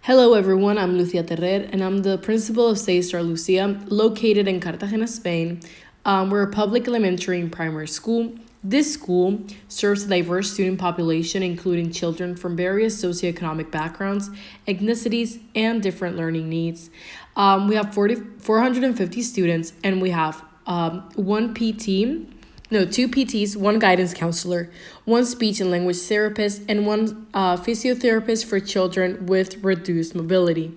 Hello everyone, I'm Lucía Terrer and I'm the principal of Star Lucía, located in Cartagena, Spain. We're a public elementary and primary school. This school serves a diverse student population, including children from various socioeconomic backgrounds, ethnicities, and different learning needs. We have 450 students and we have two PTs, one guidance counselor, one speech and language therapist, and one physiotherapist for children with reduced mobility.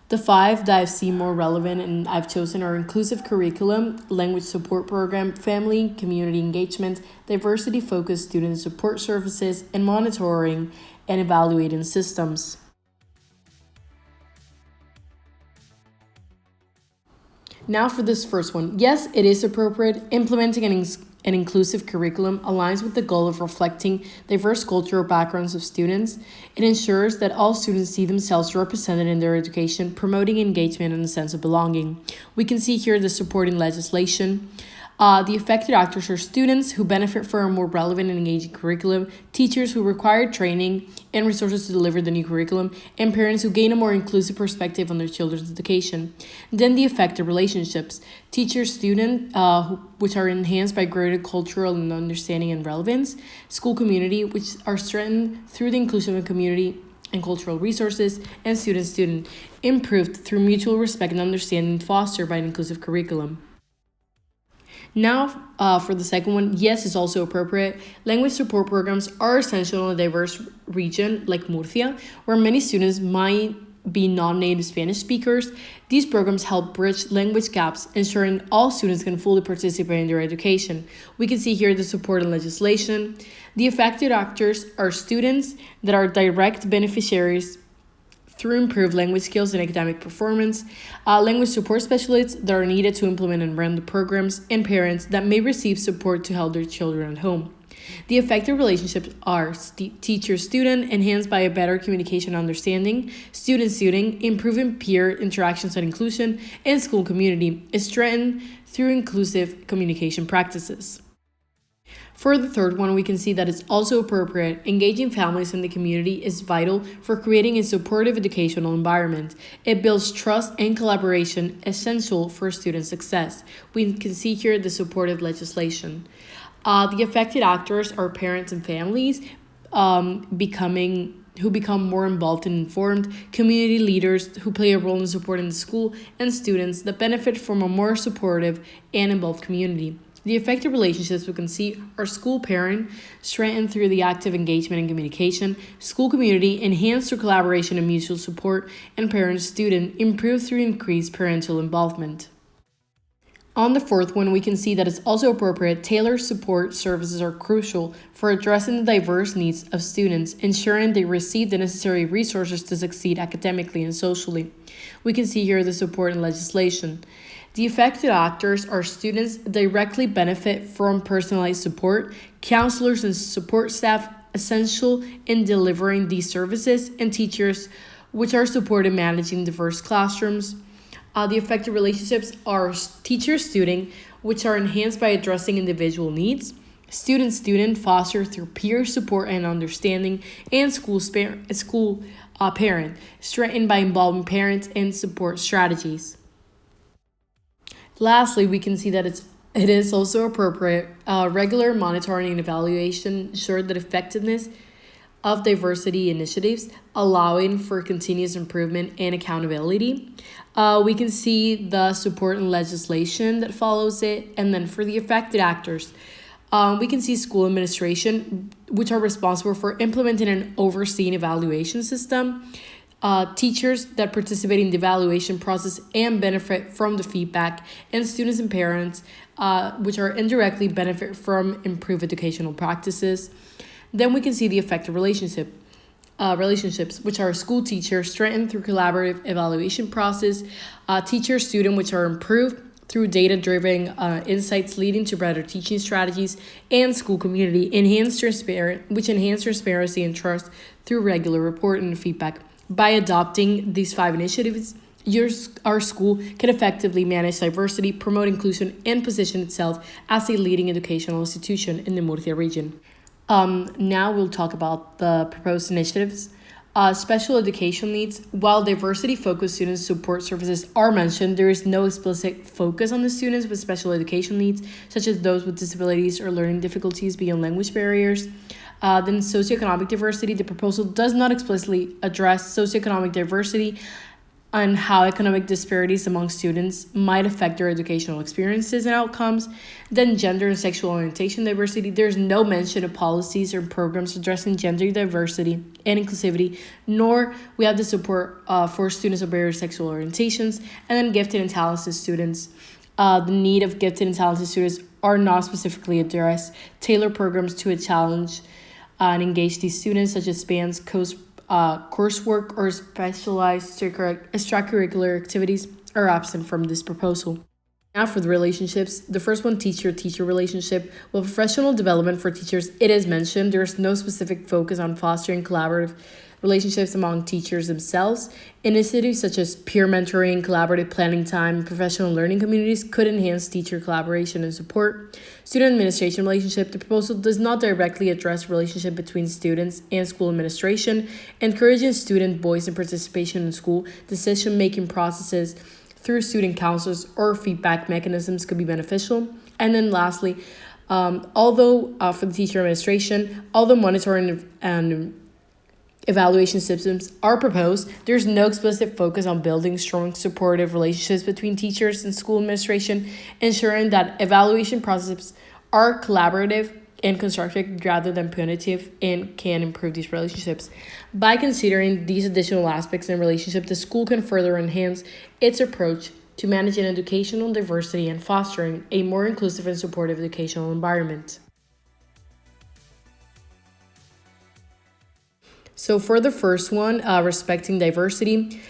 The five that I've seen more relevant and I've chosen are inclusive curriculum, language support program, family, community engagement, diversity-focused student support services, and monitoring and evaluating systems. Now for this first one. Yes, it is appropriate. Implementing an inclusive curriculum aligns with the goal of reflecting diverse cultural backgrounds of students. It ensures that all students see themselves represented in their education, promoting engagement and a sense of belonging. We can see here the supporting legislation. The affected actors are students who benefit from a more relevant and engaging curriculum, teachers who require training and resources to deliver the new curriculum, and parents who gain a more inclusive perspective on their children's education. Then the affected relationships, teacher-student, which are enhanced by greater cultural and understanding and relevance, school community, which are strengthened through the inclusion of community and cultural resources, and student-student, improved through mutual respect and understanding fostered by an inclusive curriculum. Now, for the second one, yes, is also appropriate. Language support programs are essential in a diverse region like Murcia, where many students might be non-native Spanish speakers. These programs help bridge language gaps, ensuring all students can fully participate in their education. We can see here the support and legislation. The affected actors are students that are direct beneficiaries through improved language skills and academic performance, language support specialists that are needed to implement and run the programs, and parents that may receive support to help their children at home. The affected relationships are teacher-student, enhanced by a better communication understanding, student-student, improving peer interactions and inclusion, and school community, is strengthened through inclusive communication practices. For the third one, we can see that it's also appropriate. Engaging families in the community is vital for creating a supportive educational environment. It builds trust and collaboration, essential for student success. We can see here the supportive legislation. The affected actors are parents and families who become more involved and informed, community leaders who play a role in supporting the school, and students that benefit from a more supportive and involved community. The affected relationships we can see are school-parent, strengthened through the active engagement and communication, school community, enhanced through collaboration and mutual support, and parent-student, improved through increased parental involvement. On the fourth one, we can see that it's also appropriate. Tailored support services are crucial for addressing the diverse needs of students, ensuring they receive the necessary resources to succeed academically and socially. We can see here the support and legislation. The affected actors are students that directly benefit from personalized support, counselors and support staff essential in delivering these services, and teachers which are supported managing diverse classrooms. The affected relationships are teacher-student, which are enhanced by addressing individual needs, student-student fostered through peer support and understanding, and school-parent, strengthened by involving parents and support strategies. Lastly, we can see that it is also appropriate. Regular monitoring and evaluation ensure the effectiveness of diversity initiatives, allowing for continuous improvement and accountability. We can see the support and legislation that follows it. And then for the affected actors, we can see school administration, which are responsible for implementing and overseeing evaluation system. Teachers that participate in the evaluation process and benefit from the feedback, and students and parents, which are indirectly benefit from improved educational practices. Then we can see the affected relationships, which are school-teacher, strengthened through collaborative evaluation process, teacher-student, which are improved through data-driven insights leading to better teaching strategies and school community, which enhance transparency and trust through regular reporting and feedback. By adopting these 5 initiatives, our school can effectively manage diversity, promote inclusion, and position itself as a leading educational institution in the Murcia region. Now we'll talk about the proposed initiatives. Special education needs. While diversity-focused student support services are mentioned, there is no explicit focus on the students with special education needs, such as those with disabilities or learning difficulties beyond language barriers. Then socioeconomic diversity. The proposal does not explicitly address socioeconomic diversity and how economic disparities among students might affect their educational experiences and outcomes. Then gender and sexual orientation diversity. There's no mention of policies or programs addressing gender diversity and inclusivity, nor we have the support for students of various sexual orientations. And then gifted and talented students. The need of gifted and talented students are not specifically addressed. Tailor programs to a challenge and engage these students, such as spans, coursework, or specialized extracurricular activities are absent from this proposal. Now for the relationships. The first one, teacher-teacher relationship. With professional development for teachers, it is mentioned. There is no specific focus on fostering collaborative relationships among teachers themselves. Initiatives such as peer mentoring, collaborative planning time, and professional learning communities could enhance teacher collaboration and support. Student administration relationship. The proposal does not directly address the relationship between students and school administration. Encouraging student voice and participation in school decision-making processes through student councils or feedback mechanisms could be beneficial. And then lastly, although for the teacher administration, although monitoring and evaluation systems are proposed, there's no explicit focus on building strong supportive relationships between teachers and school administration, ensuring that evaluation processes are collaborative and constructive rather than punitive and can improve these relationships. By considering these additional aspects in relationship, the school can further enhance its approach to managing educational diversity and fostering a more inclusive and supportive educational environment. So for the first one, respecting diversity,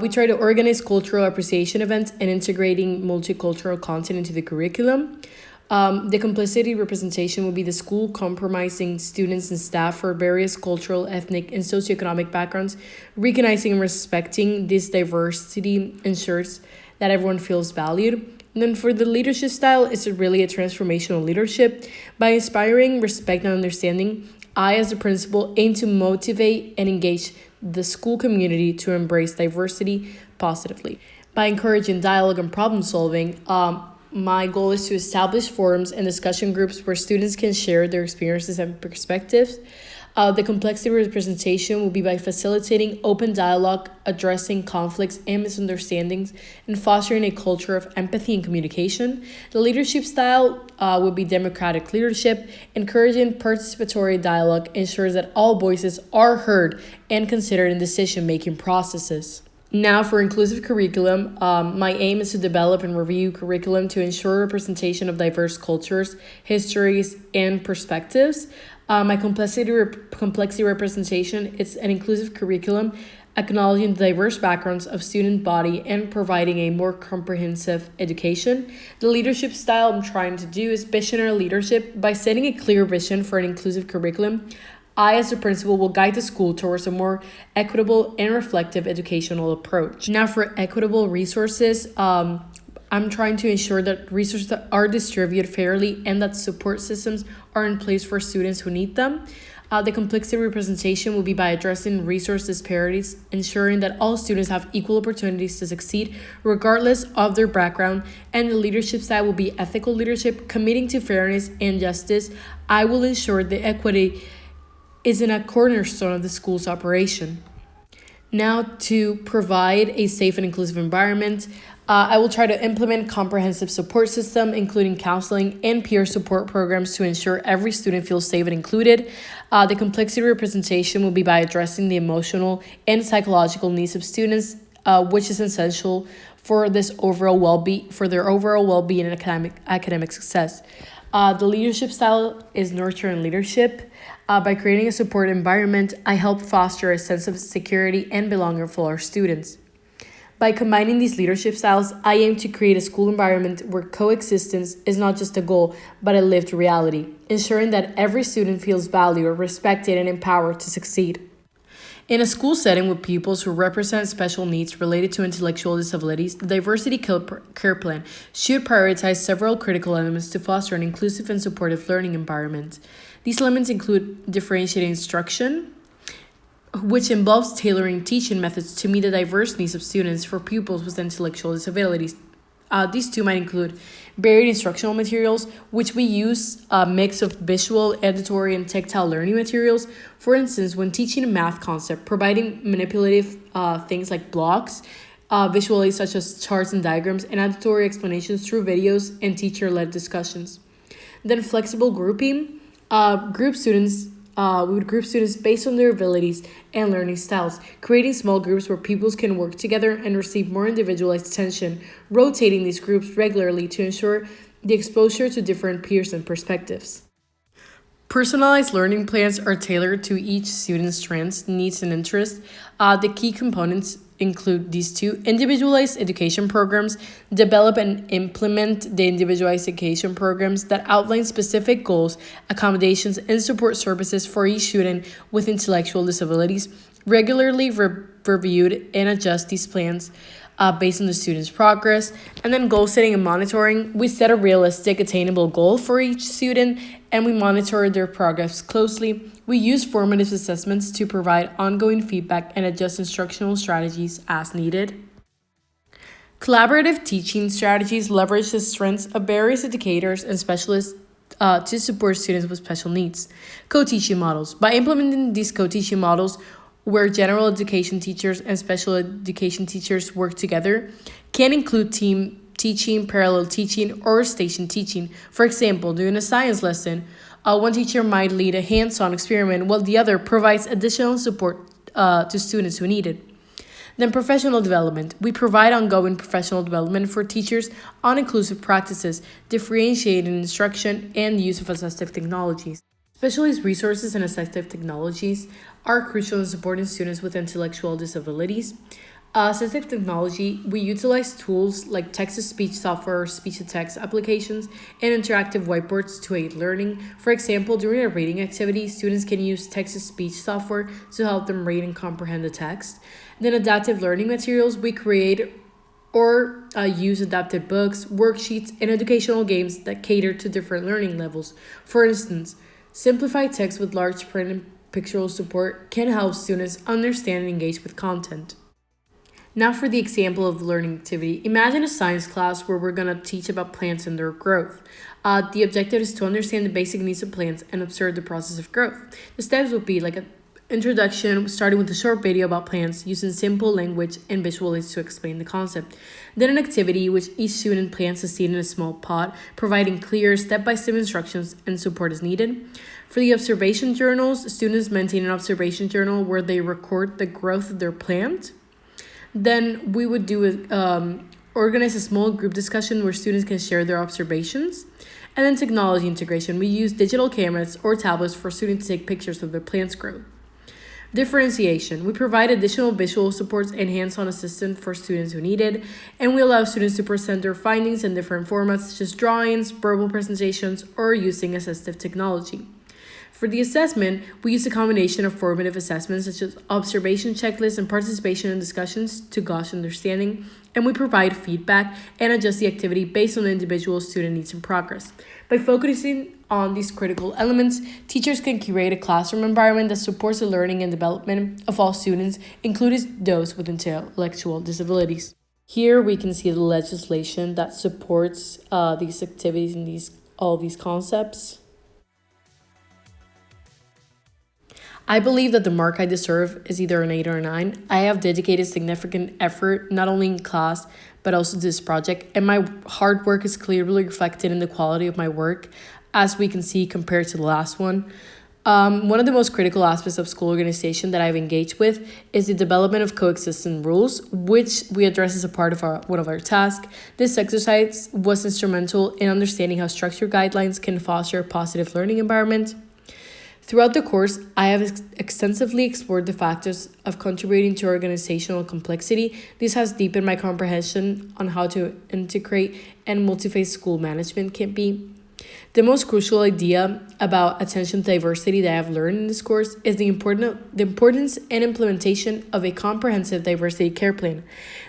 we try to organize cultural appreciation events and integrating multicultural content into the curriculum. The complicity representation will be the school compromising students and staff for various cultural, ethnic, and socioeconomic backgrounds. Recognizing and respecting this diversity ensures that everyone feels valued. And then for the leadership style, it's really a transformational leadership. By inspiring respect and understanding, I, as a principal, aim to motivate and engage the school community to embrace diversity positively. By encouraging dialogue and problem solving, my goal is to establish forums and discussion groups where students can share their experiences and perspectives. The complexity representation will be by facilitating open dialogue, addressing conflicts and misunderstandings, and fostering a culture of empathy and communication. The leadership style will be democratic leadership. Encouraging participatory dialogue ensures that all voices are heard and considered in decision-making processes. Now for inclusive curriculum, my aim is to develop and review curriculum to ensure representation of diverse cultures, histories, and perspectives. My complexity representation is an inclusive curriculum, acknowledging the diverse backgrounds of student body and providing a more comprehensive education. The leadership style I'm trying to do is visionary leadership. By setting a clear vision for an inclusive curriculum, I, as a principal, will guide the school towards a more equitable and reflective educational approach. Now for equitable resources, I'm trying to ensure that resources are distributed fairly and that support systems are in place for students who need them. The complexity representation will be by addressing resource disparities, ensuring that all students have equal opportunities to succeed regardless of their background. And the leadership style will be ethical leadership, committing to fairness and justice. I will ensure the equity is in a cornerstone of the school's operation. Now, to provide a safe and inclusive environment, I will try to implement comprehensive support system, including counseling and peer support programs to ensure every student feels safe and included. The complexity representation will be by addressing the emotional and psychological needs of students, which is essential for their overall well-being and academic success. The leadership style is nurturing leadership. By creating a support environment, I help foster a sense of security and belonging for our students. By combining these leadership styles, I aim to create a school environment where coexistence is not just a goal, but a lived reality, ensuring that every student feels valued, respected, and empowered to succeed. In a school setting with pupils who represent special needs related to intellectual disabilities, the Diversity Care Plan should prioritize several critical elements to foster an inclusive and supportive learning environment. These elements include differentiated instruction, which involves tailoring teaching methods to meet the diverse needs of students for pupils with intellectual disabilities. These two might include varied instructional materials, which we use a mix of visual, auditory, and tactile learning materials. For instance, when teaching a math concept, providing manipulative things like blocks, visual aids such as charts and diagrams, and auditory explanations through videos and teacher-led discussions. Then flexible grouping, we would group students based on their abilities and learning styles, creating small groups where pupils can work together and receive more individualized attention, rotating these groups regularly to ensure the exposure to different peers and perspectives. Personalized learning plans are tailored to each student's strengths, needs, and interests. The key components include these two: individualized education programs. Develop and implement the individualized education programs that outline specific goals, accommodations, and support services for each student with intellectual disabilities. Regularly reviewed and adjust these plans based on the student's progress. And then goal setting and monitoring. We set a realistic, attainable goal for each student, and we monitor their progress closely. We use formative assessments to provide ongoing feedback and adjust instructional strategies as needed. Collaborative teaching strategies leverage the strengths of various educators and specialists to support students with special needs. Co-teaching models. By implementing these co-teaching models, where general education teachers and special education teachers work together, can include team teaching, parallel teaching, or station teaching. For example, during a science lesson, one teacher might lead a hands-on experiment while the other provides additional support to students who need it. Then professional development. We provide ongoing professional development for teachers on inclusive practices, differentiated instruction, and use of assistive technologies. Specialized resources and assistive technologies are crucial in supporting students with intellectual disabilities. Assistive technology, we utilize tools like text-to-speech software, speech-to-text applications, and interactive whiteboards to aid learning. For example, during a reading activity, students can use text-to-speech software to help them read and comprehend the text. Then adaptive learning materials, we create or use adapted books, worksheets, and educational games that cater to different learning levels. For instance, simplified text with large print and pictorial support can help students understand and engage with content. Now for the example of learning activity. Imagine a science class where we're going to teach about plants and their growth. The objective is to understand the basic needs of plants and observe the process of growth. The steps would be like an introduction, starting with a short video about plants, using simple language and visual aids to explain the concept. Then an activity which each student plants a seed in a small pot, providing clear step-by-step instructions and support as needed. For the observation journals, students maintain an observation journal where they record the growth of their plant. Then we would organize a small group discussion where students can share their observations. And then technology integration. We use digital cameras or tablets for students to take pictures of their plant's growth. Differentiation. We provide additional visual supports and hands-on assistance for students who need it, and we allow students to present their findings in different formats such as drawings, verbal presentations, or using assistive technology. For the assessment, we use a combination of formative assessments such as observation checklists and participation in discussions to gauge understanding, and we provide feedback and adjust the activity based on the individual student needs and progress. By focusing on these critical elements, teachers can curate a classroom environment that supports the learning and development of all students, including those with intellectual disabilities. Here we can see the legislation that supports these activities and all these concepts. I believe that the mark I deserve is either an 8 or a 9. I have dedicated significant effort, not only in class, but also to this project, and my hard work is clearly reflected in the quality of my work, as we can see compared to the last one. One of the most critical aspects of school organization that I've engaged with is the development of coexistence rules, which we address as a part of one of our tasks. This exercise was instrumental in understanding how structured guidelines can foster a positive learning environment. Throughout the course, I have extensively explored the factors of contributing to organizational complexity. This has deepened my comprehension on how to integrate and multi-phase school management can be. The most crucial idea about attention to diversity that I have learned in this course is the importance and implementation of a comprehensive diversity care plan.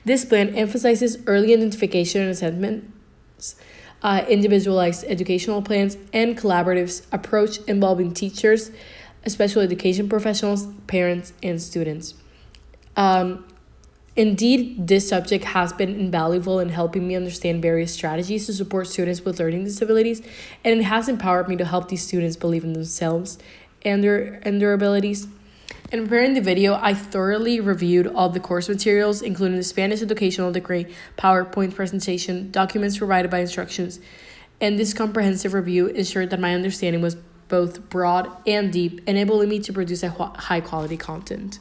This plan emphasizes early identification and assessments, individualized educational plans, and collaborative approach involving teachers, special education professionals, parents, and students. Indeed, this subject has been invaluable in helping me understand various strategies to support students with learning disabilities, and it has empowered me to help these students believe in themselves and their abilities. In preparing the video, I thoroughly reviewed all the course materials, including the Spanish educational degree, PowerPoint presentation, documents provided by instructions, and this comprehensive review ensured that my understanding was both broad and deep, enabling me to produce a high-quality content.